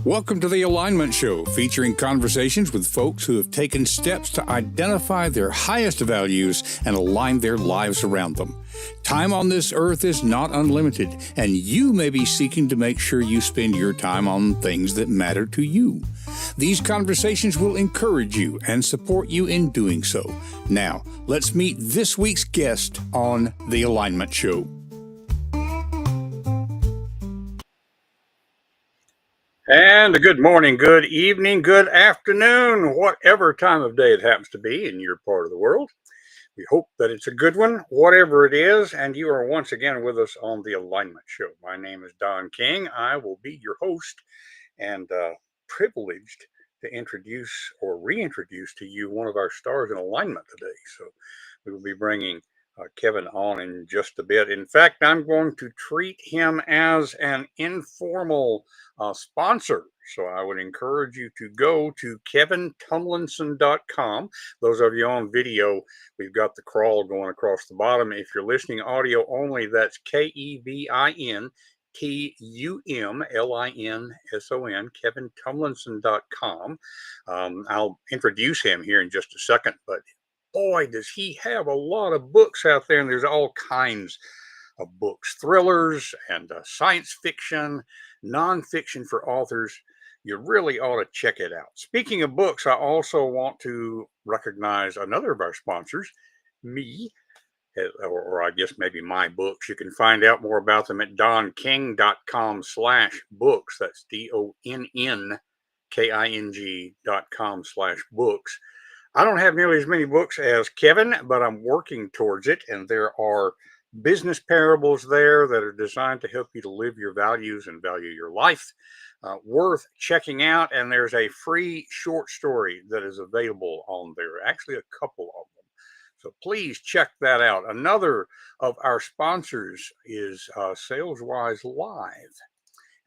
Welcome to the Alignment Show, featuring conversations with folks who have taken steps to identify their highest values and align their lives around them. Time on this earth is not unlimited, and you may be seeking to make sure you spend your time on things that matter to you. These conversations will encourage you and support you in doing so. Now, let's meet this week's guest on the Alignment Show. And a good morning, good evening, good afternoon, whatever time of day it happens to be in your part of the world. We hope that it's a good one, whatever it is, and you are once again with us on the Alignment Show. My name is Don King. I will be your host and privileged to introduce or reintroduce to you one of our stars in alignment today. So we will be bringing Kevin on in just a bit. In fact, I'm going to treat him as an informal sponsor. So I would encourage you to go to kevintumlinson.com. Those of you on video, we've got the crawl going across the bottom. If you're listening audio only, that's KEVINTUMLINSON, kevintumlinson.com. I'll introduce him here in just a second, but boy, does he have a lot of books out there, and there's all kinds of books, thrillers and science fiction, nonfiction for authors. You really ought to check it out. Speaking of books, I also want to recognize another of our sponsors, me, or I guess maybe my books. You can find out more about them at donking.com/books. That's DONNKING.com/books. I don't have nearly as many books as Kevin, but I'm working towards it. And there are business parables there that are designed to help you to live your values and value your life. Worth checking out. And there's a free short story that is available on there, actually a couple of them. So please check that out. Another of our sponsors is SalesWise Live.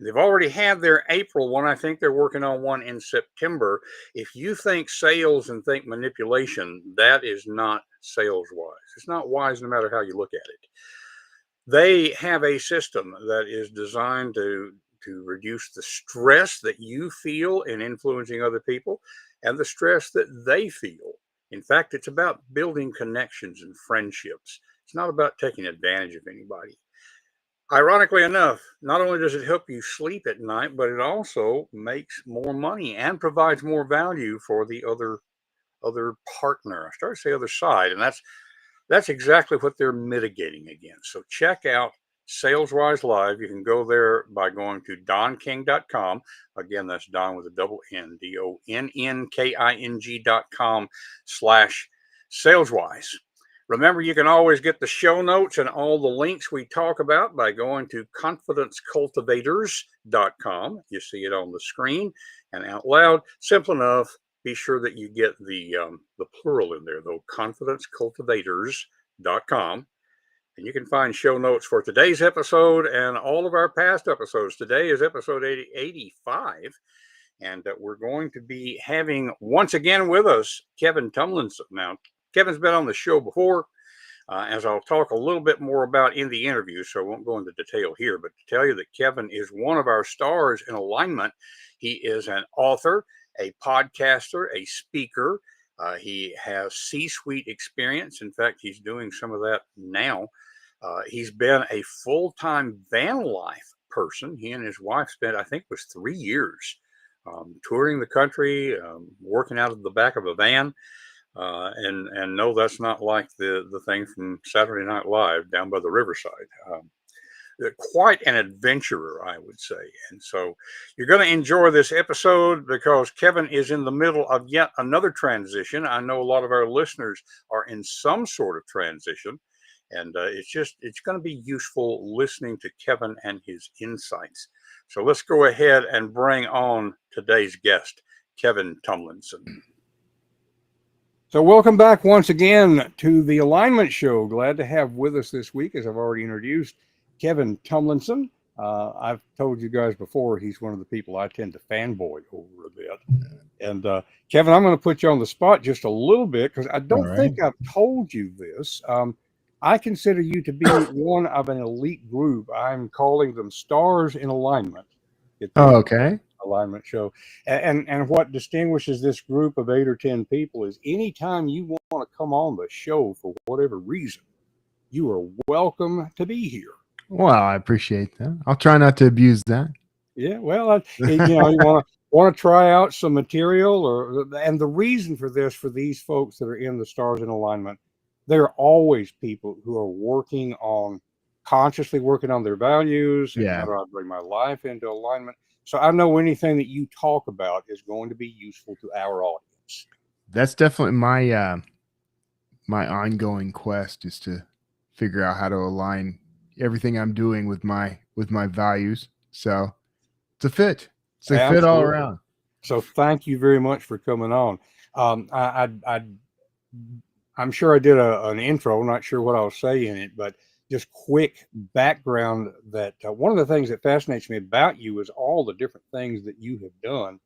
They've already had their April one. I think they're working on one in September. If you think sales and think manipulation, that is not sales wise. It's not wise no matter how you look at it. They have a system that is designed to reduce the stress that you feel in influencing other people and the stress that they feel. In fact, it's about building connections and friendships. It's not about taking advantage of anybody. Ironically enough, not only does it help you sleep at night, but it also makes more money and provides more value for the other partner. I started to say other side, and that's exactly what they're mitigating against. So check out SalesWise Live. You can go there by going to donking.com. Again, that's Don with a double N, DONNKING.com/SalesWise. Remember, you can always get the show notes and all the links we talk about by going to confidencecultivators.com. You see it on the screen and out loud. Simple enough. Be sure that you get the plural in there, though, confidencecultivators.com. And you can find show notes for today's episode and all of our past episodes. Today is episode 85. And we're going to be having, once again with us, Kevin Tumlinson. Now, Kevin's been on the show before, as I'll talk a little bit more about in the interview, so I won't go into detail here, but to tell you that Kevin is one of our stars in alignment. He is an author, a podcaster, a speaker. He has C-suite experience. In fact, he's doing some of that now. He's been a full-time van life person. He and his wife spent, I think it was 3 years touring the country, working out of the back of a van. And no, that's not like the thing from Saturday Night Live down by the riverside. Quite an adventurer, I would say. And so you're going to enjoy this episode because Kevin is in the middle of yet another transition. I know a lot of our listeners are in some sort of transition, and it's going to be useful listening to Kevin and his insights. So let's go ahead and bring on today's guest, Kevin Tumlinson. So welcome back once again to the Alignment Show. Glad to have with us this week, as I've already introduced, Kevin Tumlinson. I've told you guys before, he's one of the people I tend to fanboy over a bit. And Kevin, I'm going to put you on the spot just a little bit because I All don't right. think I've told you this. I consider you to be one of an elite group. I'm calling them Stars in Alignment. Get Oh, the okay. alignment show. And what distinguishes this group of 8 or 10 people is anytime you want to come on the show for whatever reason, you are welcome to be here. Well, I appreciate that. I'll try not to abuse that. Yeah, well, you want to try out some material, and the reason for this for these folks that are in the Stars in Alignment, there are always people who are consciously working on their values and how Yeah, do I bring my life into alignment. So I know anything that you talk about is going to be useful to our audience. that's definitely my ongoing quest is to figure out how to align everything I'm doing with my values. So it's a fit. It's a fit all Absolutely. around. So thank you very much for coming on. I'm sure I did an intro, not sure what I'll say in it, but just quick background that one of the things that fascinates me about you is all the different things that you have done.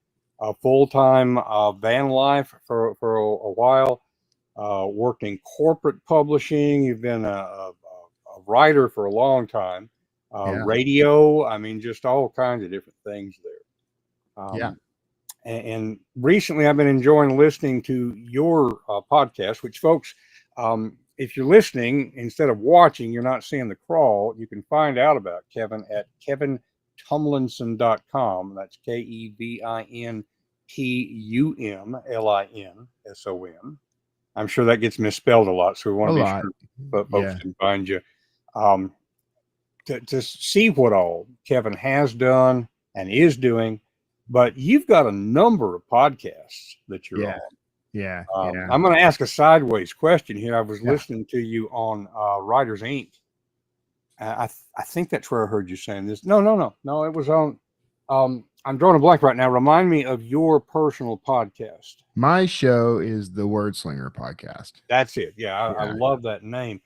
Full time van life for a while, worked in corporate publishing. You've been a writer for a long time, Yeah. radio. I mean, just all kinds of different things there. Yeah. And recently, I've been enjoying listening to your podcast, which, folks, if you're listening instead of watching, you're not seeing the crawl. You can find out about Kevin at kevintumlinson.com. That's KEVINTUMLINSON. I'm sure that gets misspelled a lot, so we want A to be lot. sure that folks Yeah. can find you. Um, to see what all Kevin has done and is doing, but you've got a number of podcasts that you're Yeah. on. Yeah. Yeah. I'm going to ask a sideways question here. I was Yeah. listening to you on Writers Inc. I think that's where I heard you saying this. No. It was on. I'm drawing a blank right now. Remind me of your personal podcast. My show is the Word Slinger podcast. That's it. Yeah, I Yeah. love that name.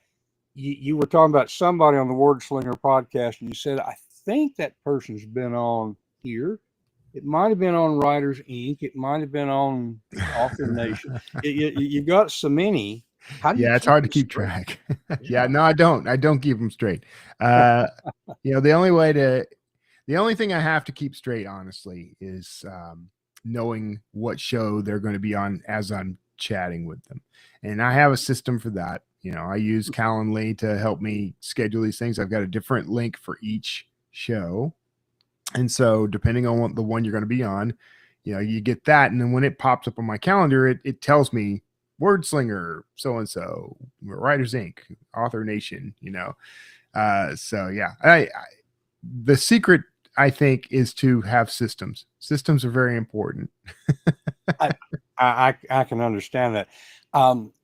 You were talking about somebody on the Word Slinger podcast, and you said, I think that person's been on here. It might have been on Writers Inc. It might have been on Author Nation. You've got so many. How do you Yeah, it's keep hard to them keep straight? track. Yeah, Yeah. no, I don't. I don't keep them straight. Uh, the only thing I have to keep straight, honestly, is knowing what show they're going to be on as I'm chatting with them. And I have a system for that. I use Calendly to help me schedule these things. I've got a different link for each show. And so depending on what the one you're going to be on, you get that. And then when it pops up on my calendar, it tells me Word Slinger, so-and-so, Writers Inc., Author Nation, So yeah, the secret, I think, is to have systems. Systems are very important. I can understand that.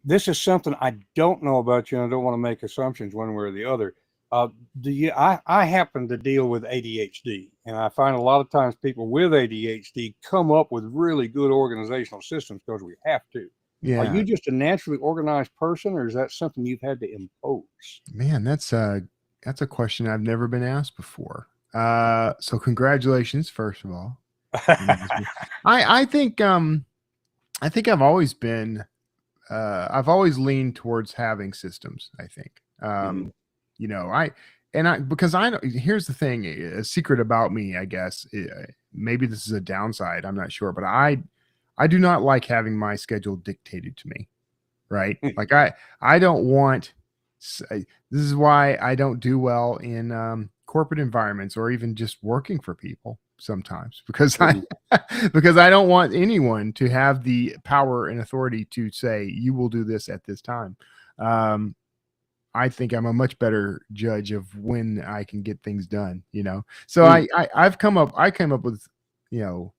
This is something I don't know about you, and I don't want to make assumptions one way or the other. I happen to deal with ADHD, and I find a lot of times people with ADHD come up with really good organizational systems because we have to. Are Yeah, you just a naturally organized person, or is that something you've had to impose? man, that's a question I've never been asked before. So congratulations, first of all. I think I think I've always leaned towards having systems. I think, Mhm. because I know, here's the thing, a secret about me, I guess, maybe this is a downside, I'm not sure, but I do not like having my schedule dictated to me. Right. Like I don't want, this is why I don't do well in corporate environments or even just working for people sometimes Mhm. because I don't want anyone to have the power and authority to say you will do this at this time. Um, I think I'm a much better judge of when I can get things done. So Mm. I came up with,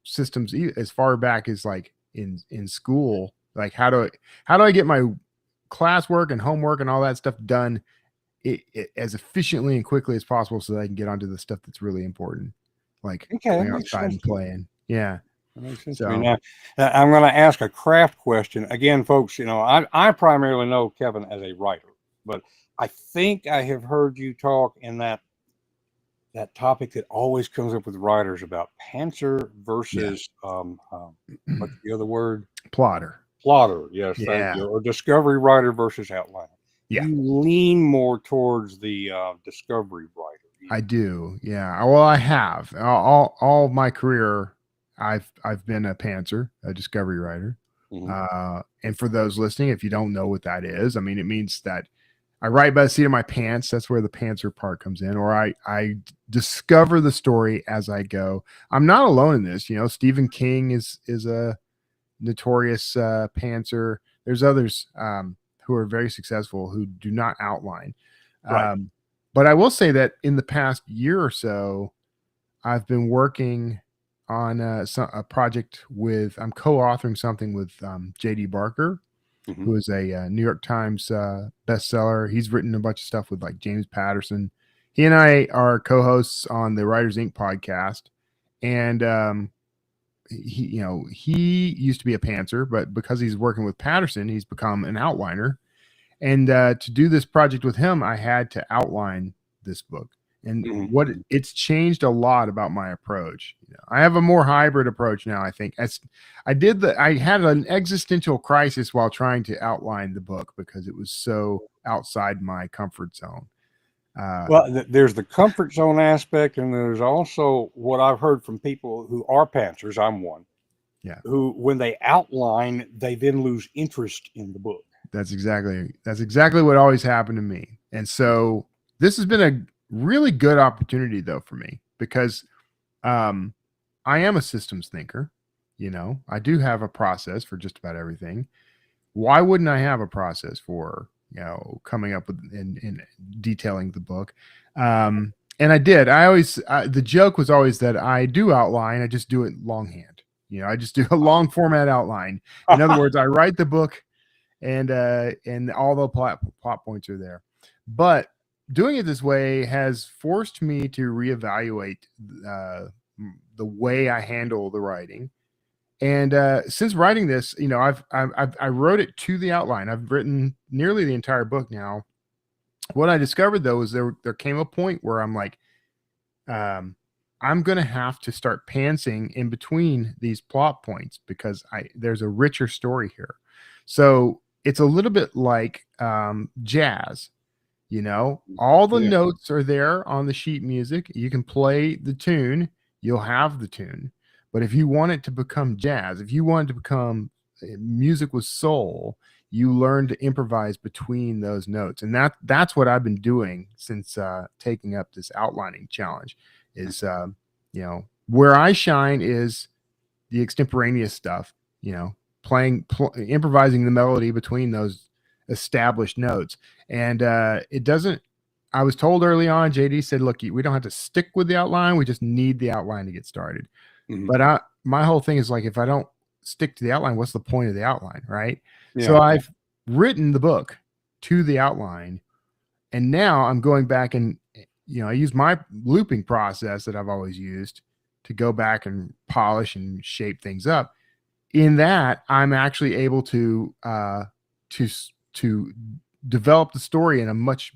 systems as far back as like in school, like how do I get my classwork and homework and all that stuff done as efficiently and quickly as possible so that I can get onto the stuff that's really important, like Okay, that going makes outside sense and to me. playing. Yeah. That makes sense to me. So Now, I'm going to ask a craft question. Again, folks, I primarily know Kevin as a writer, but I think I have heard you talk in that that topic that always comes up with writers about pantser versus what's the other word? Plotter. Plotter. Yes, thank Yeah. you. Or discovery writer versus outliner. Yeah. You lean more towards the discovery writer. I do. Yeah. Well, I have all of my career. I've been a pantser, a discovery writer. Mhm. And for those listening, if you don't know what that is, I mean, it means that I write by the seat of my pants. That's where the pantser part comes in, or I discover the story as I go. I'm not alone in this. Stephen King is a notorious pantser. There's others who are very successful who do not outline. Right. But I will say that in the past year or so, I've been working on a project with. I'm co-authoring something with J.D. Barker, Mhm. who is a New York Times bestseller. He's written a bunch of stuff with like James Patterson. He and I are co-hosts on the Writers Inc. podcast, and he used to be a pantser, but because he's working with Patterson, he's become an outliner. And to do this project with him, I had to outline this book. And Mhm. what it's changed a lot about my approach. I have a more hybrid approach now. I think I had an existential crisis while trying to outline the book because it was so outside my comfort zone. Well, there's the comfort zone aspect, and there's also what I've heard from people who are pantsers. I'm one. Yeah, Who, when they outline, they then lose interest in the book. that's exactly what always happened to me. And so this has been a really good opportunity though for me because um, I am a systems thinker. I do have a process for just about everything. Why wouldn't I have a process for coming up with and detailing the book? And I did. The joke was always that I do outline. I just do it longhand. I just do a long format outline. In other words, I write the book and all the plot points are there. But doing it this way has forced me to reevaluate uh, the way I handle the writing. And since writing this, I wrote it to the outline. I've written nearly the entire book now. What I discovered though is there came a point where I'm like, I'm gonna have to start pantsing in between these plot points because there's a richer story here. So it's a little bit like jazz. All the Yeah. notes are there on the sheet music. You can play the tune, you'll have the tune. But if you want it to become jazz, if you want it to become music with soul, you learn to improvise between those notes. And that's what I've been doing since taking up this outlining challenge is, where I shine is the extemporaneous stuff, improvising the melody between those established notes. And it doesn't, I was told early on, JD said, look, we don't have to stick with the outline. We just need the outline to get started. Mhm. But my whole thing is like, if I don't stick to the outline, what's the point of the outline? Right. So Yeah. I've written the book to the outline. And now I'm going back and, I use my looping process that I've always used to go back and polish and shape things up. In that, I'm actually able to to develop the story in a much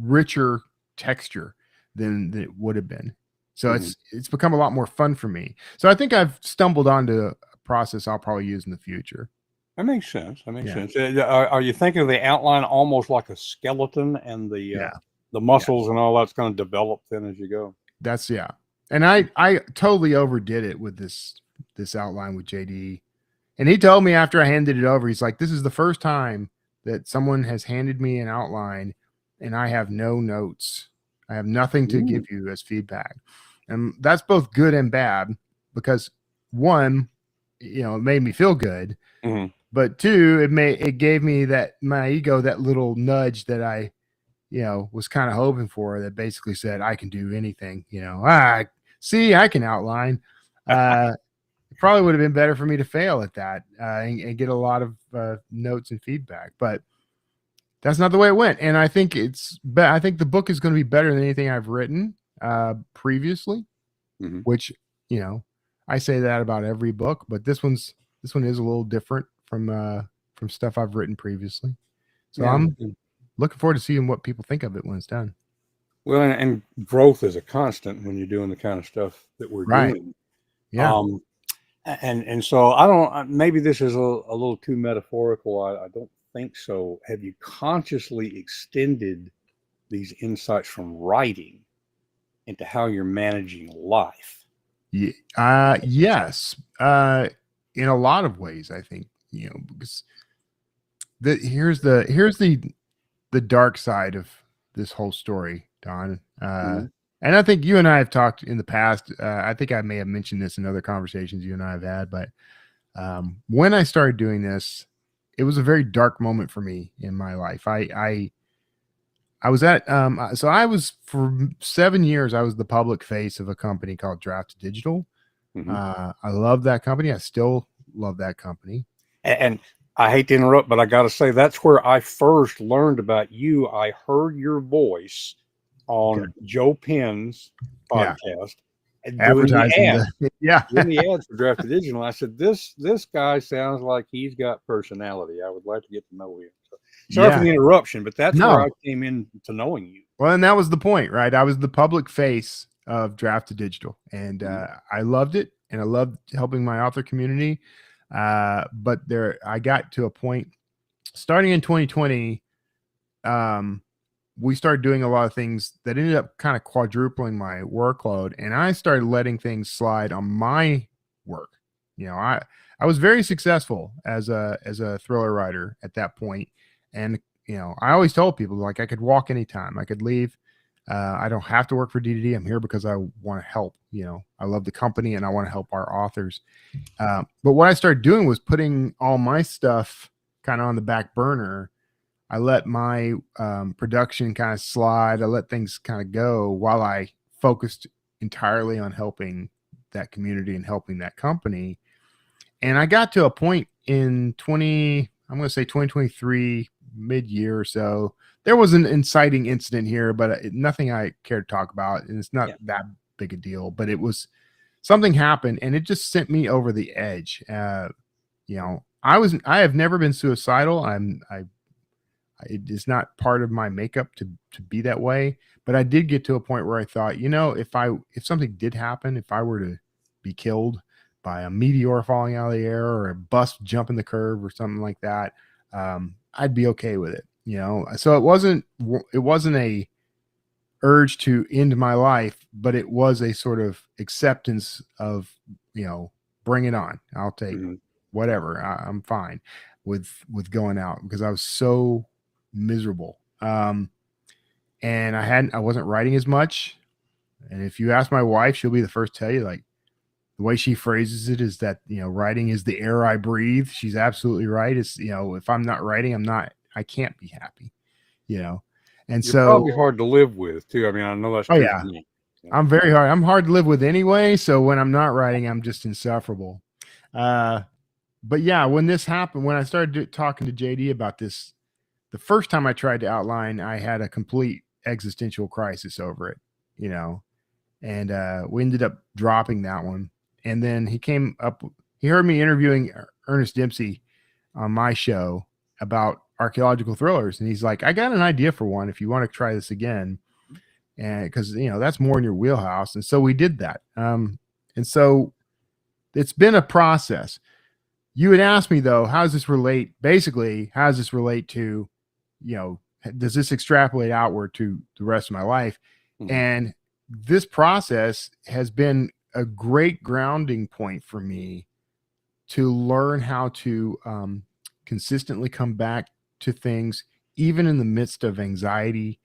richer texture than it would have been. So Mhm. it's become a lot more fun for me. So I think I've stumbled onto a process I'll probably use in the future. That makes sense. That makes Yeah. sense. Are you thinking of the outline almost like a skeleton, and Yeah. the Yeah. muscles and all that's going to develop then as you go? That's yeah. And I totally overdid it with this outline with JD. And he told me after I handed it over, he's like, this is the first time that someone has handed me an outline and I have no notes. I have nothing to Ooh. give you as feedback. And that's both good and bad because one, it made me feel good, Mhm. but two, it gave me my ego that little nudge that I was kind of hoping for, that basically said I can do anything. See, I can outline. It probably would have been better for me to fail at that and get a lot of notes and feedback, but that's not the way it went. And I think I think the book is going to be better than anything I've written previously, Mhm. which I say that about every book, but this one is a little different from stuff I've written previously. So Yeah. I'm looking forward to seeing what people think of it when it's done. Well, and growth is a constant when you're doing the kind of stuff that we're Right. doing. Yeah. Um, and so I don't. Maybe this is a little too metaphorical. I don't think so. Have you consciously extended these insights from writing into how you're managing life? Yes. In a lot of ways, I think, because here's the dark side of this whole story, Don. Mhm. And I think you and I have talked in the past. I think I may have mentioned this in other conversations you and I have had, but when I started doing this, it was a very dark moment for me in my life. I was at so I was for 7 years. I was the public face of a company called Draft Digital. Mhm. I love that company. I still love that company. And I hate to interrupt, but I got to say that's where I first learned about you. I heard your voice Okay. on Joe Penn's Yeah. podcast and Advertising yeah. doing the ads for Drafted Digital. I said, this guy sounds like he's got personality. I would like to get to know him. So, sorry for Yeah. the interruption, but that's where No. I came in to knowing you. Well, and that was the point, right? I was the public face of Draft Digital, and Mhm. I loved it, and I loved helping my author community. But I got to a point starting in 2020. We started doing a lot of things that ended up kind of quadrupling my workload, and I started letting things slide on my work. I was very successful as a thriller writer at that point, and I always told people, like, I could walk anytime, I could leave. I don't have to work for DDD. I'm here because I want to help. I love the company and I want to help our authors. But what I started doing was putting all my stuff kind of on the back burner. I let my production kind of slide. I let things kind of go while I focused entirely on helping that community and helping that company. And I got to a point in I'm going to say 2023, mid-year or so. There was an inciting incident here, but nothing I care to talk about. And it's not Yeah. that big a deal, but it was something happened and it just sent me over the edge. I have never been suicidal. It is not part of my makeup to be that way. But I did get to a point where I thought, if something did happen, if I were to be killed by a meteor falling out of the air or a bus jumping the curve or something like that, I'd be okay with it. So it wasn't a urge to end my life, but it was a sort of acceptance of, bring it on. I'll take Mhm. whatever. I'm fine with going out because I was so miserable. And I wasn't writing as much. And if you ask my wife, she'll be the first to tell you, like, the way she phrases it is that, writing is the air I breathe. She's absolutely right. It's, if I'm not writing, I can't be happy, you know? And You're so, probably hard to live with too. I mean, I know that's oh true for yeah, me. Yeah. I'm hard to live with anyway. So when I'm not writing, I'm just insufferable. But yeah, when this happened, when I started talking to JD about this, the first time I tried to outline, I had a complete existential crisis over it, and we ended up dropping that one. And then he heard me interviewing Ernest Dempsey on my show about archaeological thrillers. And he's like, I got an idea for one if you want to try this again. And because, that's more in your wheelhouse. And so we did that. And so it's been a process. You would ask me though, how does this relate? Basically, how does this relate to, does this extrapolate outward to the rest of my life? Mhm. And this process has been a great grounding point for me to learn how to consistently come back to things, even in the midst of anxiety,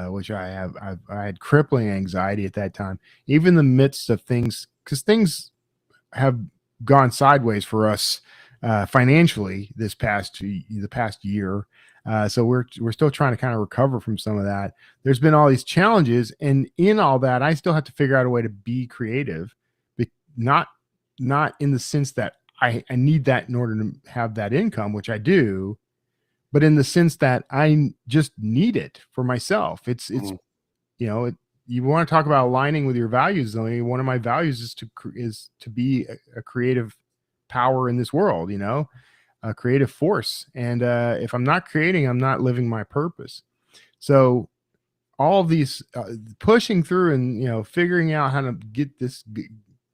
which I had crippling anxiety at that time, even in the midst of things, because things have gone sideways for us financially the past year. So we're still trying to kind of recover from some of that. There's been all these challenges, and in all that, I still have to figure out a way to be creative, but not in the sense that I need that in order to have that income, which I do, but in the sense that I just need it for myself. It's Mhm. you want to talk about aligning with your values. Though, one of my values is to be a creative power in this world, a creative force. And if I'm not creating, I'm not living my purpose. So all these pushing through and, you know, figuring out how to get this,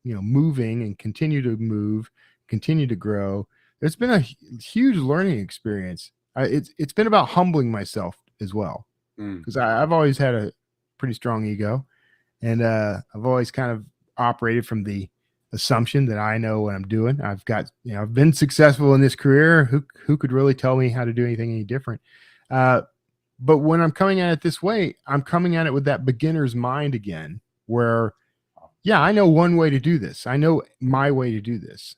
you know, moving and continue to move, continue to grow. It's been a huge learning experience. It's been about humbling myself as well, because I've always had a pretty strong ego, and I've always kind of operated from the assumption that I know what I'm doing. I've got, you know, I've been successful in this career. Who could really tell me how to do anything any different? But when I'm coming at it this way, I'm coming at it with that beginner's mind again, where, yeah, I know one way to do this. I know my way to do this,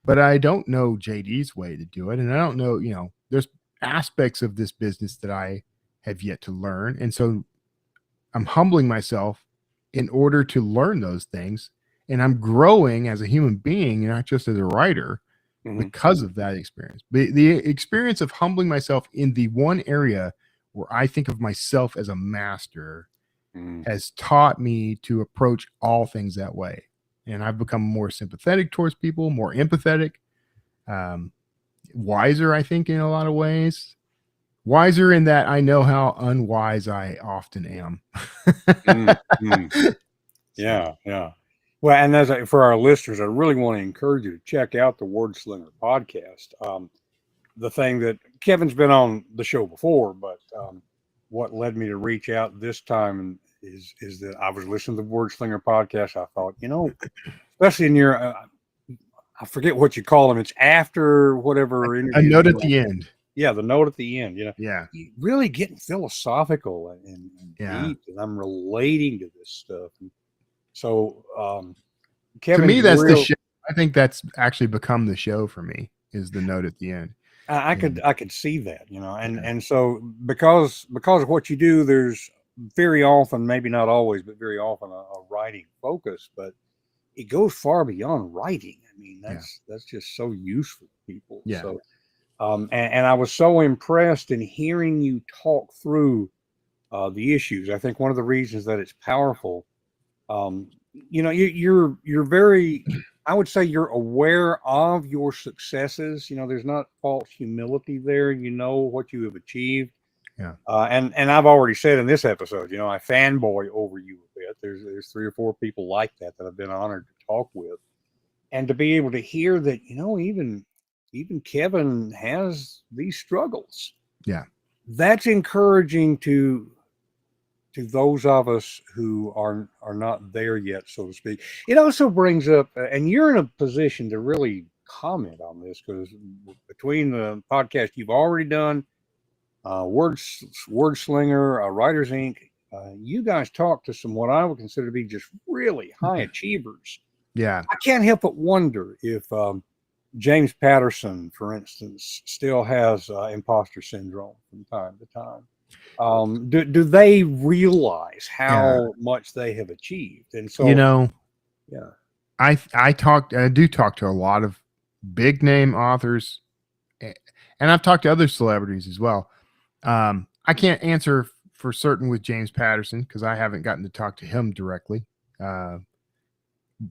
but I don't know JD's way to do it. And I don't know, you know, there's aspects of this business that I have yet to learn. And so I'm humbling myself in order to learn those things. And I'm growing as a human being, not just as a writer, because of that experience. The experience of humbling myself in the one area where I think of myself as a master has taught me to approach all things that way. And I've become more sympathetic towards people, more empathetic, wiser, I think, in a lot of ways. Wiser in that I know how unwise I often am. Yeah, yeah. Well, and as for our listeners, I really want to encourage you to check out the Word Slinger podcast. The thing that Kevin's been on the show before, but what led me to reach out this time is that I was listening to the Word Slinger podcast. I thought, you know, especially in your, I forget what you call them. It's after whatever a note at the end. Yeah, the note at the end. You know, yeah, really getting philosophical and deep, and I'm relating to this stuff. And so, Kevin, to me, that's the show. I think that's actually become the show for me. Is the note at the end. I could see that, you know, and so because of what you do, there's very often, maybe not always, but very often a writing focus, but it goes far beyond writing. I mean, that's just so useful to people. Yeah. So, and I was so impressed in hearing you talk through the issues. I think one of the reasons that it's powerful, you know, you're very, I would say you're aware of your successes. You know, there's not false humility there. You know what you have achieved. Yeah. And I've already said in this episode, you know, I fanboy over you a bit. There's 3 or 4 people like that I've been honored to talk with, and to be able to hear that, you know, even Kevin has these struggles. Yeah. That's encouraging to those of us who are not there yet, so to speak. It also brings up, and you're in a position to really comment on this, because between the podcast you've already done, Word Slinger, Writers Inc., you guys talk to some what I would consider to be just really high achievers. Yeah. I can't help but wonder if James Patterson, for instance, still has imposter syndrome from time to time. Do they realize how much they have achieved? And so, you know, yeah, I do talk to a lot of big name authors, and I've talked to other celebrities as well. I can't answer for certain with James Patterson because I haven't gotten to talk to him directly.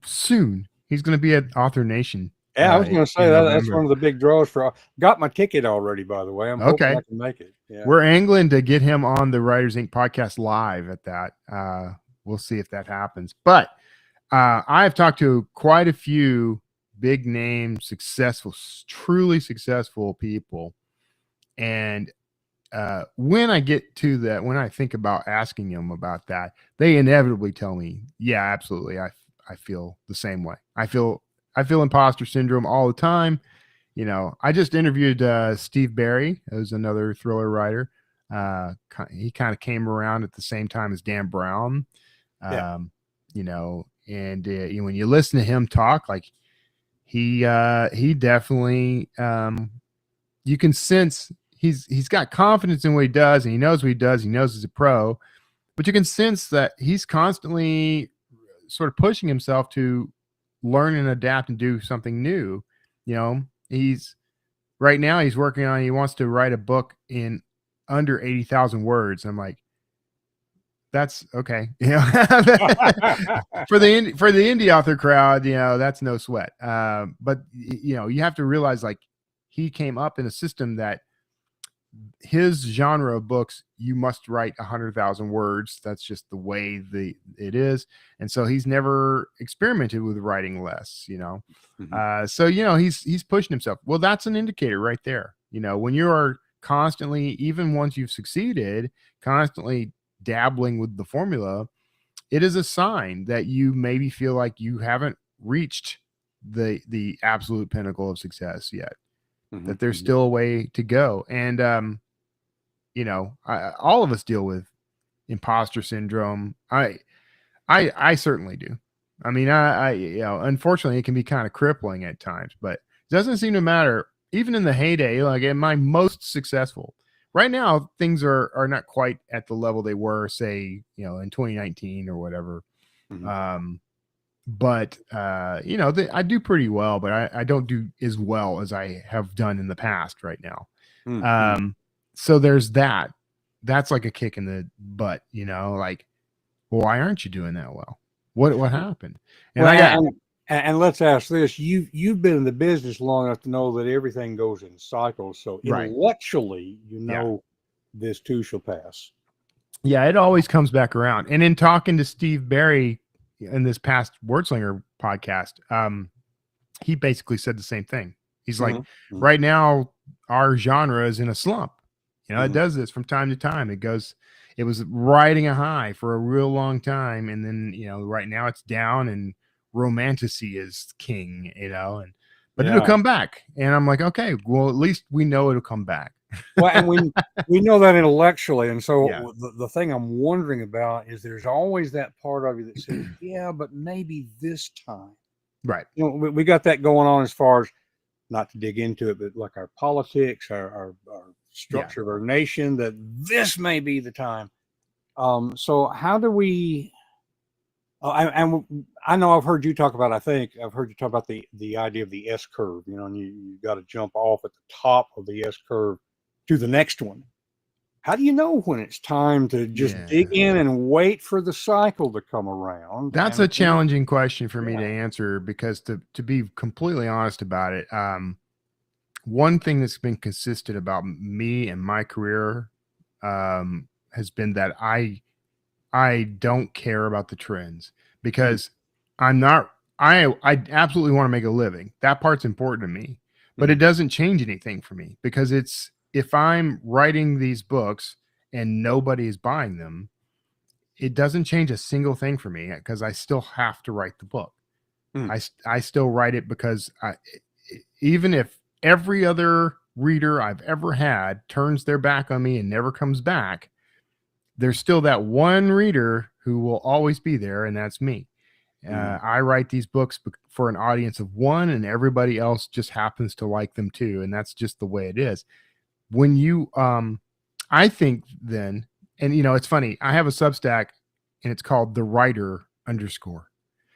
Soon he's going to be at Author Nation. Yeah, I was going to say that's one of the big draws for. Got my ticket already, by the way. I'm hoping I can make it. Yeah. We're angling to get him on the Writers Inc. podcast live at that. We'll see if that happens. But I've talked to quite a few big name, successful, truly successful people. And when I get to that, when I think about asking them about that, they inevitably tell me, yeah, absolutely. I feel the same way. I feel imposter syndrome all the time. You know, I just interviewed Steve Barry, who's another thriller writer. He kind of came around at the same time as Dan Brown. You know, and when you listen to him talk, like he definitely, you can sense he's got confidence in what he does, and he knows what he does. He knows he's a pro, but you can sense that he's constantly sort of pushing himself to learn and adapt and do something new. You know, right now he's working on, he wants to write a book in under 80,000 words. I'm like, that's okay. You know, for the indie author crowd, you know, that's no sweat. But you know, you have to realize, like, he came up in a system that his genre of books, you must write 100,000 words. That's just the way it is. And so he's never experimented with writing less, so, he's pushing himself. Well, that's an indicator right there. When you are constantly, even once you've succeeded, constantly dabbling with the formula, it is a sign that you maybe feel like you haven't reached the absolute pinnacle of success yet, that there's still a way to go. And, all of us deal with imposter syndrome. I certainly do. I mean, unfortunately it can be kind of crippling at times, but it doesn't seem to matter. Even in the heyday, like at my most successful, right now, things are not quite at the level they were, say, in 2019 or whatever. But I do pretty well, but I don't do as well as I have done in the past right now. So there's that. That's like a kick in the butt, like, well, why aren't you doing that well? What happened? And let's ask this: you've been in the business long enough to know that everything goes in cycles. So intellectually, this too shall pass. Yeah, it always comes back around. And in talking to Steve Barry in this past Wordslinger podcast, he basically said the same thing. He's like, right now, our genre is in a slump. It does this from time to time. It was riding a high for a real long time. And then, right now it's down and romanticy is king, but it'll come back. And I'm like, okay, well, at least we know it'll come back. Well, and we know that intellectually. And so the thing I'm wondering about is there's always that part of you that says, yeah, but maybe this time. Right. We got that going on as far as, not to dig into it, but like our politics, our structure of our nation, that this may be the time. So how do we, and I know I've heard you talk about, the idea of the S curve, and you got to jump off at the top of the S curve to the next one. How do you know when it's time to just dig in and wait for the cycle to come around? That's a challenging question for me to answer, because to be completely honest about it, one thing that's been consistent about me and my career has been that I don't care about the trends, because I absolutely want to make a living. That part's important to me, but it doesn't change anything for me, because if I'm writing these books and nobody is buying them, it doesn't change a single thing for me, because I still have to write the book. I still write it because even if every other reader I've ever had turns their back on me and never comes back, there's still that one reader who will always be there, and that's me. I write these books for an audience of one, and everybody else just happens to like them too, and that's just the way it is. When you, I think then, and it's funny, I have a Substack, and it's called The Writer _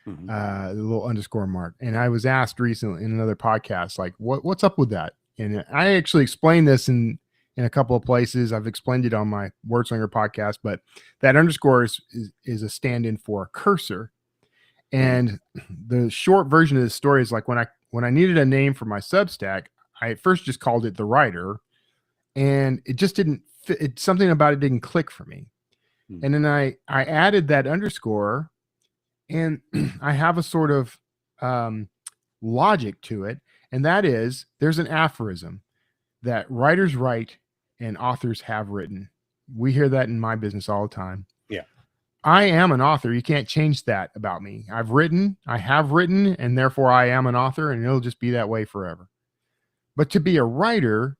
the little underscore mark. And I was asked recently in another podcast, like, what's up with that? And I actually explained this in a couple of places. I've explained it on my Wordslinger podcast, but that underscore is a stand-in for a cursor. And the short version of the story is like, when I needed a name for my Substack, I at first just called it The Writer, and it just didn't fit. Something about it didn't click for me. And then I added that underscore, and I have a sort of logic to it. And that is, there's an aphorism that writers write and authors have written. We hear that in my business all the time. Yeah. I am an author. You can't change that about me. I have written, and therefore I am an author, and it'll just be that way forever. But to be a writer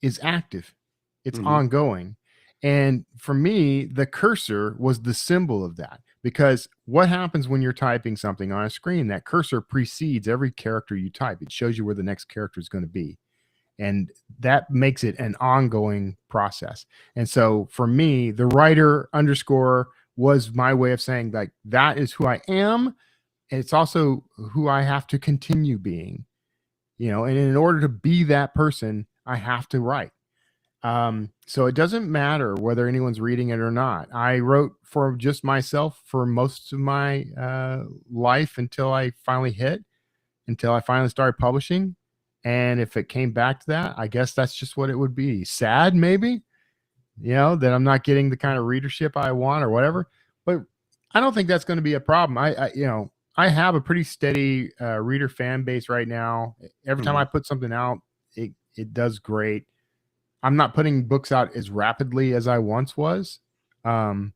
is active. It's ongoing. And for me, the cursor was the symbol of that, because what happens when you're typing something on a screen? That cursor precedes every character you type. It shows you where the next character is going to be. And that makes it an ongoing process. And so for me, the writer underscore was my way of saying, like, that is who I am. And it's also who I have to continue being, and in order to be that person, I have to write. So it doesn't matter whether anyone's reading it or not. I wrote for just myself for most of my life until I finally started publishing. And if it came back to that, I guess that's just what it would be. Sad, maybe, that I'm not getting the kind of readership I want or whatever. But I don't think that's going to be a problem. I have a pretty steady reader fan base right now. Every time I put something out, it does great. I'm not putting books out as rapidly as I once was. And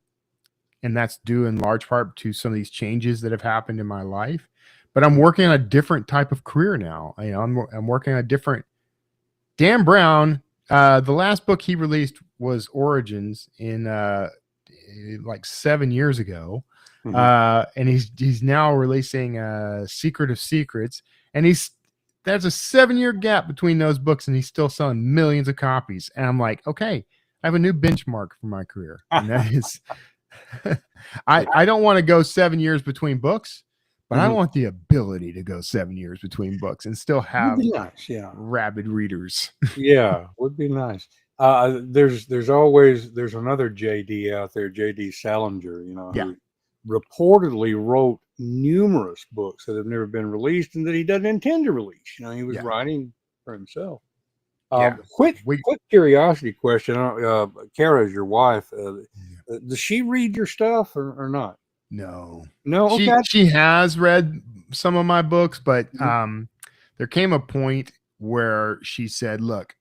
that's due in large part to some of these changes that have happened in my life. But I'm working on a different type of career now. I'm working on a different. Dan Brown, the last book he released was Origins in like 7 years ago. And he's now releasing Secret of Secrets. And there's a 7-year gap between those books, and he's still selling millions of copies. And I'm like, okay, I have a new benchmark for my career. And that is I don't want to go 7 years between books. But I want the ability to go 7 years between books and still have nice, rabid readers. Yeah, would be nice. There's another JD out there, JD Salinger, who reportedly wrote numerous books that have never been released and that he doesn't intend to release. He was writing for himself. Quick curiosity question. Kara is your wife. Does she read your stuff or not? No. Okay. She has read some of my books, but there came a point where she said, look,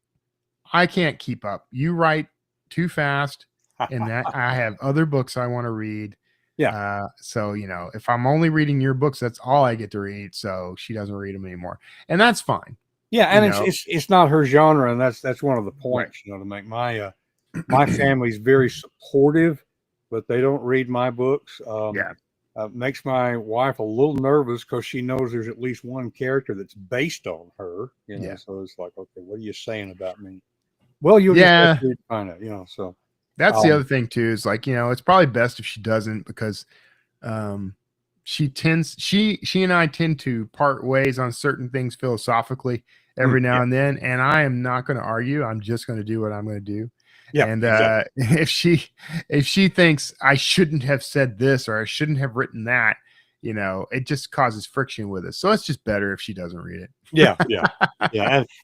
I can't keep up. You write too fast, and that I have other books I want to read. Yeah. So, if I'm only reading your books, that's all I get to read. So she doesn't read them anymore. And that's fine. Yeah, and it's not her genre, and that's one of the points, to make. My family's very supportive, but they don't read my books. Makes my wife a little nervous because she knows there's at least one character that's based on her. So it's like, okay, what are you saying about me? Well, you'll just have to find out. So that's the other thing too. Is like, it's probably best if she doesn't, because she and I tend to part ways on certain things philosophically every now and then, and I am not going to argue. I'm just going to do what I'm going to do. Yeah, and exactly. if she thinks I shouldn't have said this or I shouldn't have written that, it just causes friction with us. So it's just better if she doesn't read it. Yeah.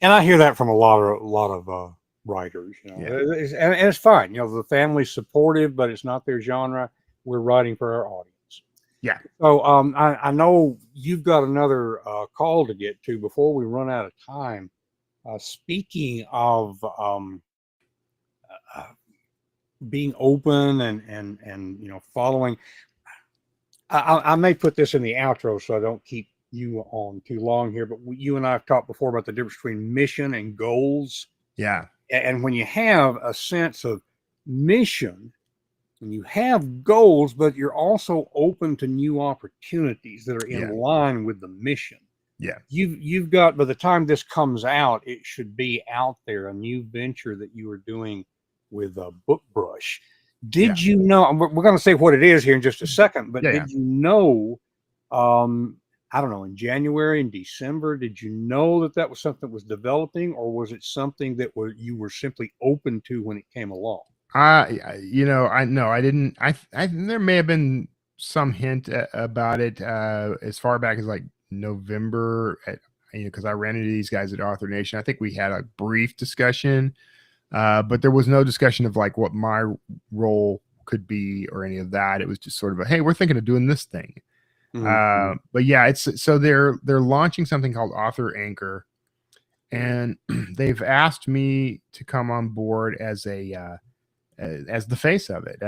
And I hear that from a lot of writers. And it's fine. The family's supportive, but it's not their genre. We're writing for our audience. Yeah. So I know you've got another call to get to before we run out of time. Speaking of being open and following, I may put this in the outro so I don't keep you on too long here, but you and I have talked before about the difference between mission and goals. Yeah. And when you have a sense of mission and you have goals, but you're also open to new opportunities that are in line with the mission. Yeah. You've got, by the time this comes out, it should be out there, a new venture that you are doing with a book brush. Did you know, we're going to say what it is here in just a second, but did you know, I don't know, in January and December, did you know that was something that was developing, or was it something that you were simply open to when it came along? I didn't. I there may have been some hint about it as far back as like November, because I ran into these guys at Author Nation. I think we had a brief discussion. But there was no discussion of like what my role could be or any of that. It was just sort of a, hey, we're thinking of doing this thing. But yeah, so they're launching something called Author Anchor, and they've asked me to come on board as the face of it,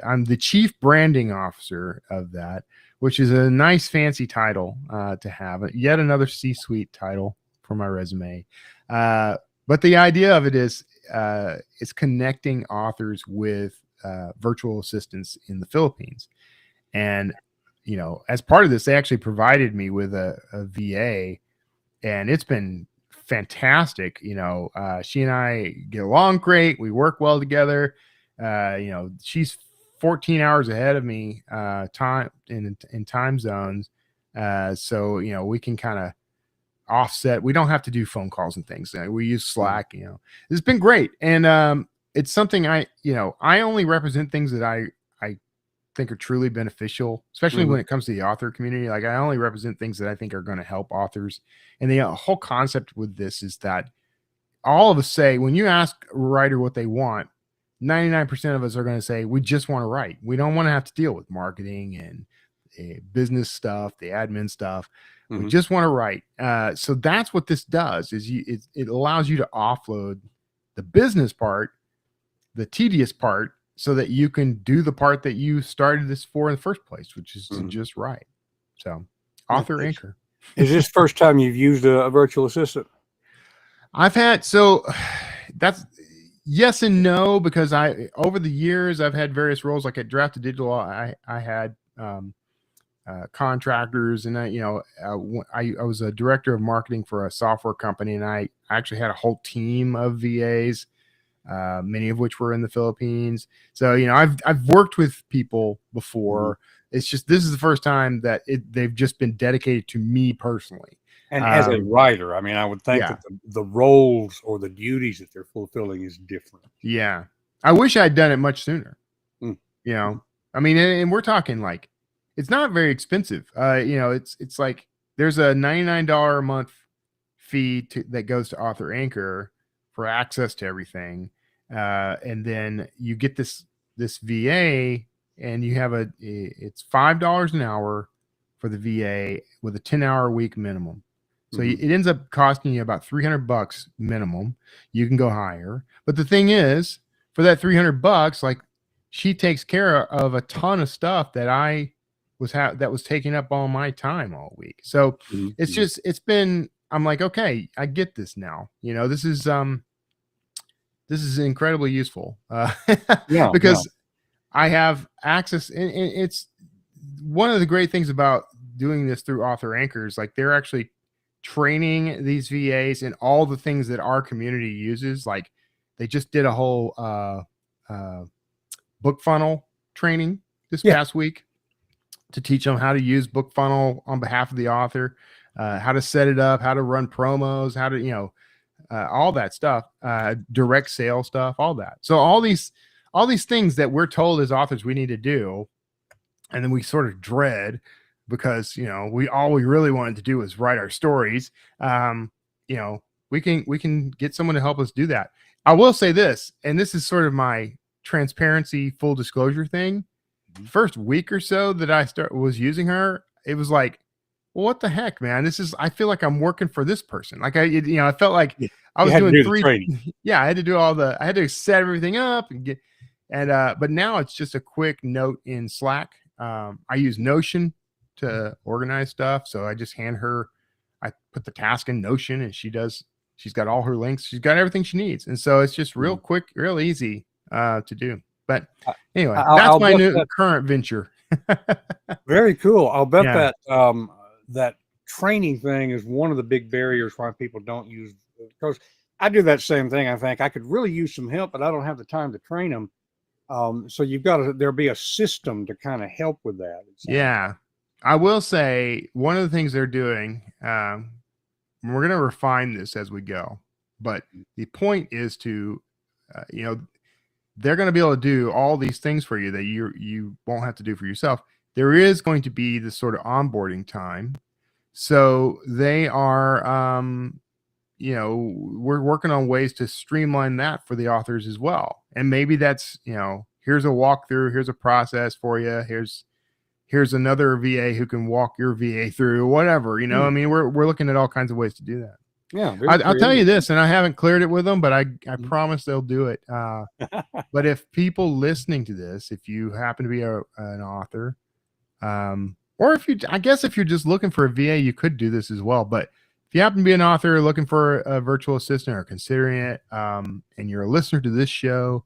I'm the chief branding officer of that, which is a nice fancy title to have. Yet another C-suite title for my resume. But the idea of it is it's connecting authors with virtual assistants in the Philippines. And, as part of this, they actually provided me with a VA, and it's been fantastic. She and I get along great. We work well together. She's 14 hours ahead of me time in time zones. So, we can kind of offset. We don't have to do phone calls and things. We use Slack. It's been great. And it's something I only represent things that I think are truly beneficial, especially when it comes to the author community. Like, I only represent things that I think are going to help authors. And the whole concept with this is that all of us say, when you ask a writer what they want, 99% of us are going to say, we just want to write. We don't want to have to deal with marketing and business stuff, the admin stuff. We just want to write. So that's what this does, is it allows you to offload the business part, the tedious part, so that you can do the part that you started this for in the first place, which is to just write. So Author Anchor. Is this the first time you've used a virtual assistant? I've had, so that's yes and no, because over the years I've had various roles. Like at Drafted Digital, I had contractors, and I was a director of marketing for a software company, and I actually had a whole team of VAs, many of which were in the Philippines. So I've worked with people before. It's just, this is the first time that they've just been dedicated to me personally. And as a writer, I mean, I would think that the roles or the duties that they're fulfilling is different. Yeah. I wish I'd done it much sooner. I mean, and we're talking like, it's not very expensive. It's like there's a $99 a month fee that goes to Author Anchor for access to everything. And then you get this VA, and you have it's $5 an hour for the VA with a 10-hour a week minimum. So it ends up costing you about $300 minimum. You can go higher, but the thing is, for that $300, like, she takes care of a ton of stuff that that was taking up all my time all week. So it's just, I'm like, okay, I get this now. This is incredibly useful because I have access, and it's one of the great things about doing this through Author Anchors. Like, they're actually training these VAs in all the things that our community uses. Like, they just did a whole book funnel training this past week to teach them how to use book funnel on behalf of the author, how to set it up, how to run promos, how to, all that stuff, direct sale stuff, all that. So all these things that we're told as authors we need to do, and then we sort of dread because, all we really wanted to do was write our stories. We can get someone to help us do that. I will say this, and this is sort of my transparency, full disclosure thing. First week or so that I was using her, it was like, well, what the heck, man? I feel like I'm working for this person. Like, I felt like I was doing training. I had to do I had to set everything up but now it's just a quick note in Slack. I use Notion to organize stuff. So I just I put the task in Notion, and she's got all her links. She's got everything she needs. And so it's just real quick, real easy to do. But anyway, that's my new current venture. Very cool. I'll bet that that training thing is one of the big barriers why people don't use, because I do that same thing. I think I could really use some help, but I don't have the time to train them. So there'll be a system to kind of help with that. Yeah. I will say one of the things they're doing, we're going to refine this as we go, but the point is to, they're going to be able to do all these things for you that you won't have to do for yourself. There is going to be this sort of onboarding time. So they are, we're working on ways to streamline that for the authors as well. And maybe that's, here's a walkthrough, here's a process for you. Here's another VA who can walk your VA through whatever, I mean, we're looking at all kinds of ways to do that. Yeah. I'll tell you this, and I haven't cleared it with them, but I promise they'll do it. But if people listening to this, if you happen to be an author, or if you're just looking for a VA, you could do this as well. But if you happen to be an author looking for a virtual assistant or considering it, and you're a listener to this show,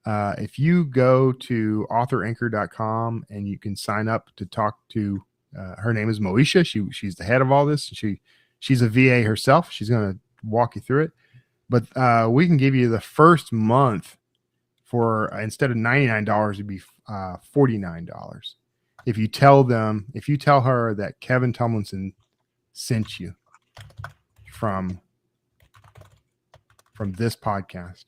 if you go to authoranchor.com and you can sign up to talk to, her name is Moesha. She's the head of all this. She's a VA herself. She's going to walk you through it. But we can give you the first month for, instead of $99, it'd be $49. If you tell her that Kevin Tumlinson sent you from this podcast.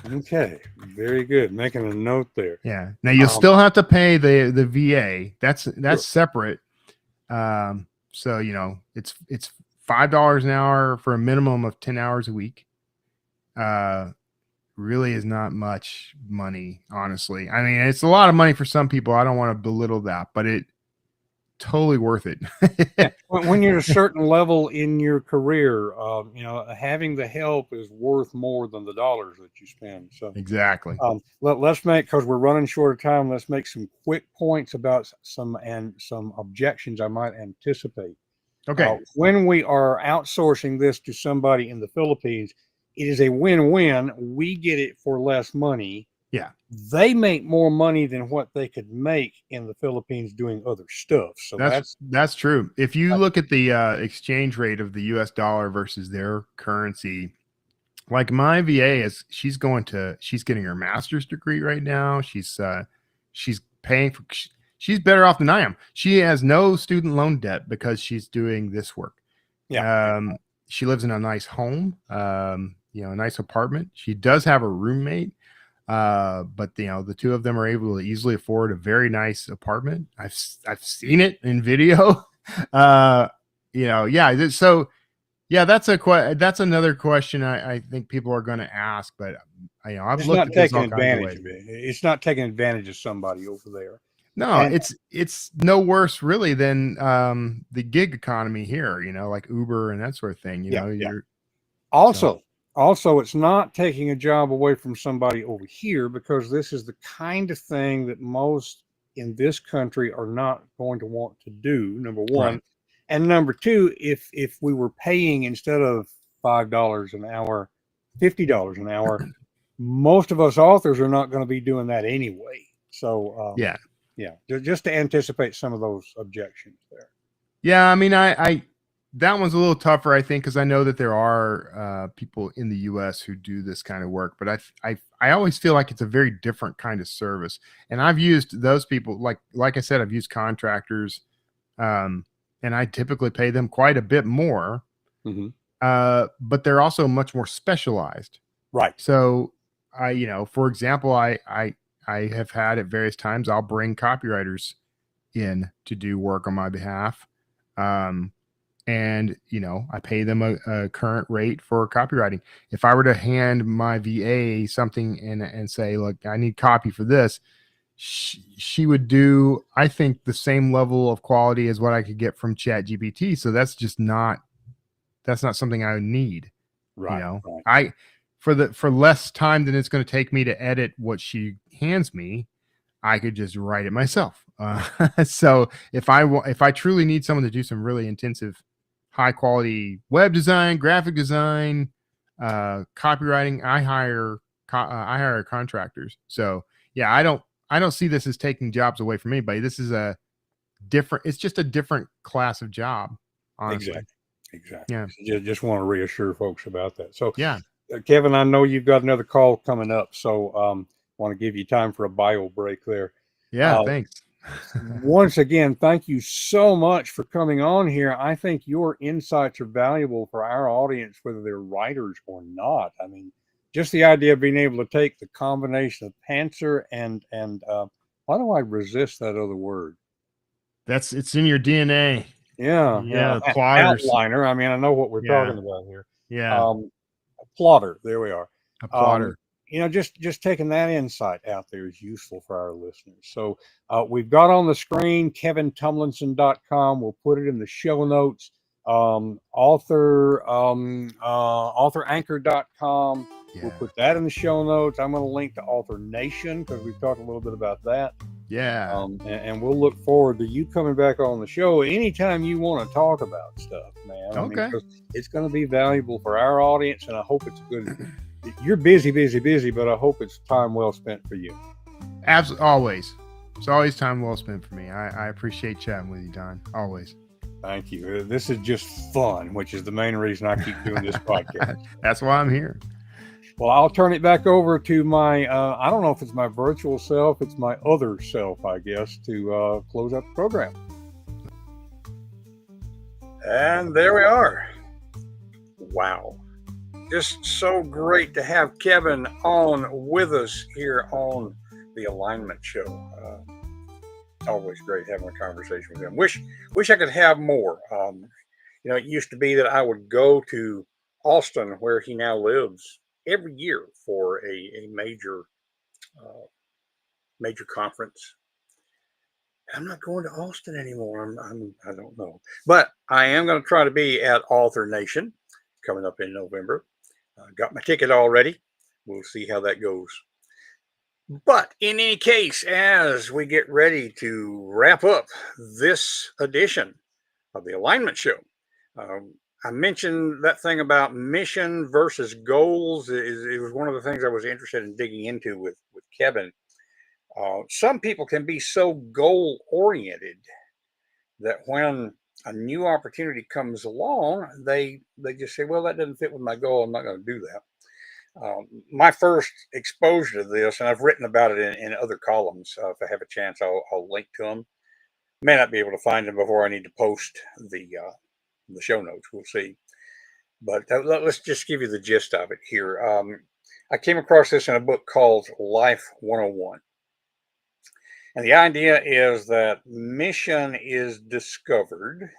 Okay, very good. Making a note there. Yeah. Now you'll still have to pay the VA. That's Sure. separate. So it's $5 an hour for a minimum of 10 hours a week. Really is not much money, honestly. I mean, it's a lot of money for some people. I don't want to belittle that, but it totally worth it. Yeah. When you're at a certain level in your career, having the help is worth more than the dollars that you spend. So Exactly. let's make, because we're running short of time, let's make some quick points about some objections I might anticipate. Okay. When we are outsourcing this to somebody in the Philippines, it is a win-win. We get it for less money. Yeah. They make more money than what they could make in the Philippines doing other stuff. So that's true. If you look at the exchange rate of the US dollar versus their currency, like my VA she's getting her master's degree right now. She's paying for, she's better off than I am. She has no student loan debt because she's doing this work. Yeah. She lives in a nice home, a nice apartment. She does have a roommate, but the two of them are able to easily afford a very nice apartment. I've seen it in video. So yeah, that's another question I think people are going to ask, but I've looked at this all kinds of ways. It's not taking advantage of somebody over there. No, it's no worse really than the gig economy here, like Uber and that sort of thing. Also, it's not taking a job away from somebody over here, because this is the kind of thing that most in this country are not going to want to do, number one. Right. And number two, if we were paying, instead of $5 an hour, $50 an hour, most of us authors are not going to be doing that anyway. So yeah, just to anticipate some of those objections there. Yeah, I mean, I that one's a little tougher, I think, because I know that there are people in the U.S. who do this kind of work, but I always feel like it's a very different kind of service. And I've used those people, like I said, I've used contractors, and I typically pay them quite a bit more, but they're also much more specialized. Right. So for example, I have had at various times, I'll bring copywriters in to do work on my behalf. And I pay them a current rate for copywriting. If I were to hand my VA something and say, look, I need copy for this, she would do, I think, the same level of quality as what I could get from ChatGPT. So that's not something I would need. Right. Right. For less time than it's going to take me to edit what she hands me, I could just write it myself. So if I truly need someone to do some really intensive, high quality web design, graphic design, copywriting, I hire contractors. So yeah, I don't see this as taking jobs away from anybody. This is it's just a different class of job. Honestly. Exactly. Yeah. Just want to reassure folks about that. So yeah. Kevin, I know you've got another call coming up, so want to give you time for a bio break there. Yeah, thanks. Once again, thank you so much for coming on here. I think your insights are valuable for our audience, whether they're writers or not. I mean, just the idea of being able to take the combination of pantser and why do I resist that other word? It's in your DNA. Yeah. Plotters. Outliner. I mean, I know what we're talking about here. Yeah. Plotter. There we are. A plotter. Just taking that insight out there is useful for our listeners. So we've got on the screen kevintumlinson.com. We'll put it in the show notes. Authoranchor.com. Yeah. We'll put that in the show notes. I'm going to link to Author Nation because we've talked a little bit about that. Yeah. And we'll look forward to you coming back on the show anytime you want to talk about stuff, man. Okay. I mean, it's going to be valuable for our audience, and I hope it's good. You're busy, but I hope it's time well spent for you. Absolutely. Always. It's always time well spent for me. I appreciate chatting with you, Don. Always. Thank you. This is just fun, which is the main reason I keep doing this podcast. That's why I'm here. Well, I'll turn it back over to my, I don't know if it's my virtual self, it's my other self, I guess, to close up the program. And there we are. Wow. Just so great to have Kevin on with us here on the Alignment Show. Always great having a conversation with him. Wish I could have more. It used to be that I would go to Austin, where he now lives, every year for a major conference. I'm not going to Austin anymore. I don't know, but I am going to try to be at Author Nation coming up in November. Got my ticket already. We'll see how that goes. But in any case, as we get ready to wrap up this edition of the Alignment Show, I mentioned that thing about mission versus goals. It was one of the things I was interested in digging into with Kevin. Some people can be so goal oriented that when a new opportunity comes along, they just say, well, that doesn't fit with my goal. I'm not going to do that. My first exposure to this, and I've written about it in other columns. If I have a chance, I'll link to them. May not be able to find them before I need to post the show notes. We'll see. But let's just give you the gist of it here. I came across this in a book called Life 101. And the idea is that mission is discovered,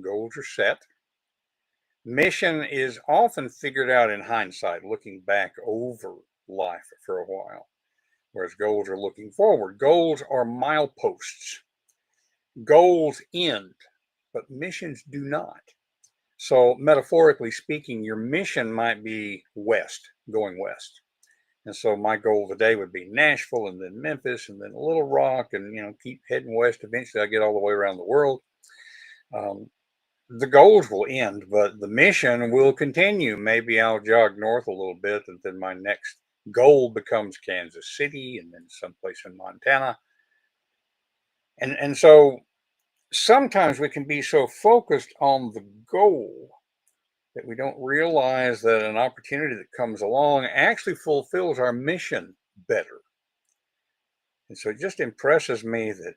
goals are set. Mission is often figured out in hindsight, looking back over life for a while, whereas goals are looking forward. Goals are mileposts. Goals end, but missions do not. So metaphorically speaking, your mission might be west, going west. And so my goal today would be Nashville, and then Memphis, and then Little Rock, and keep heading west. Eventually I get all the way around the world. The goals will end, but the mission will continue. Maybe I'll jog north a little bit, and then my next goal becomes Kansas City, and then someplace in Montana. And so sometimes we can be so focused on the goal that we don't realize that an opportunity that comes along actually fulfills our mission better. And so it just impresses me that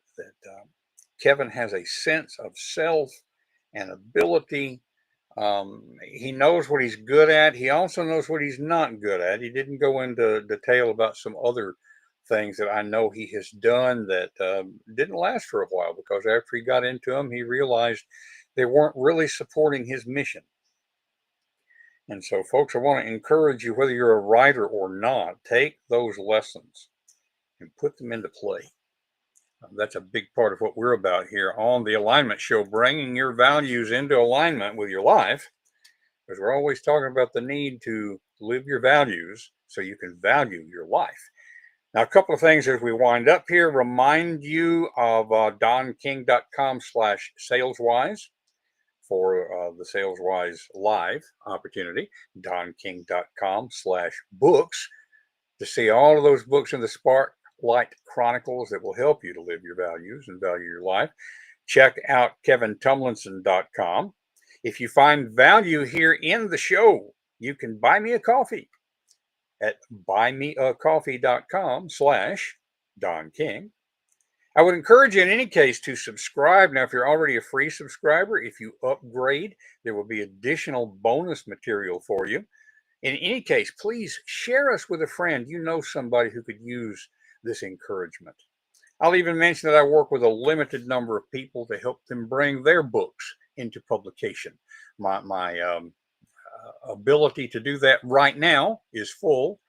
Kevin has a sense of self and ability. He knows what he's good at. He also knows what he's not good at. He didn't go into detail about some other things that I know he has done that didn't last for a while, because after he got into them, he realized they weren't really supporting his mission. And so, folks, I want to encourage you, whether you're a writer or not, take those lessons and put them into play. That's a big part of what we're about here on the Alignment Show, bringing your values into alignment with your life, because we're always talking about the need to live your values so you can value your life. Now, a couple of things as we wind up here. Remind you of donking.com/saleswise. For the SalesWise Live opportunity, donking.com/books, to see all of those books in the Spotlight Chronicles that will help you to live your values and value your life. Check out kevintumlinson.com. If you find value here in the show, you can buy me a coffee at buymeacoffee.com/donking. I would encourage you in any case to subscribe. Now, if you're already a free subscriber, if you upgrade, there will be additional bonus material for you. In any case, please share us with a friend. You know somebody who could use this encouragement. I'll even mention that I work with a limited number of people to help them bring their books into publication. My ability to do that right now is full,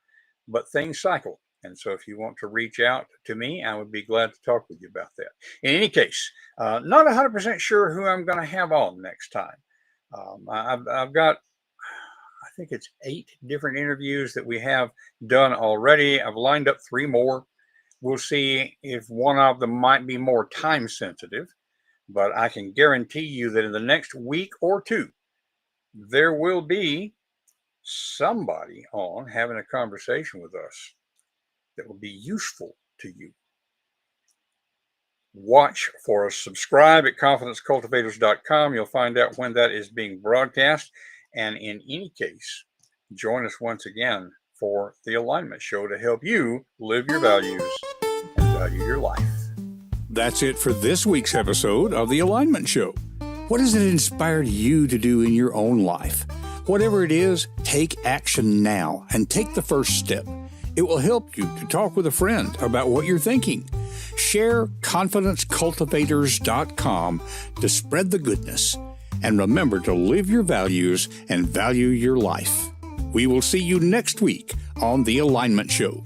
but things cycle. And so if you want to reach out to me, I would be glad to talk with you about that. In any case, not 100% sure who I'm going to have on next time. I've got, I think it's 8 different interviews that we have done already. I've lined up 3 more. We'll see if one of them might be more time sensitive, but I can guarantee you that in the next week or 2, there will be somebody on having a conversation with us that will be useful to you. Watch for us. Subscribe at confidencecultivators.com. You'll find out when that is being broadcast. And in any case, join us once again for the Alignment Show to help you live your values and value your life. That's it for this week's episode of the Alignment Show. What has it inspired you to do in your own life? Whatever it is, take action now and take the first step. It will help you to talk with a friend about what you're thinking. Share confidencecultivators.com to spread the goodness. And remember to live your values and value your life. We will see you next week on The Alignment Show.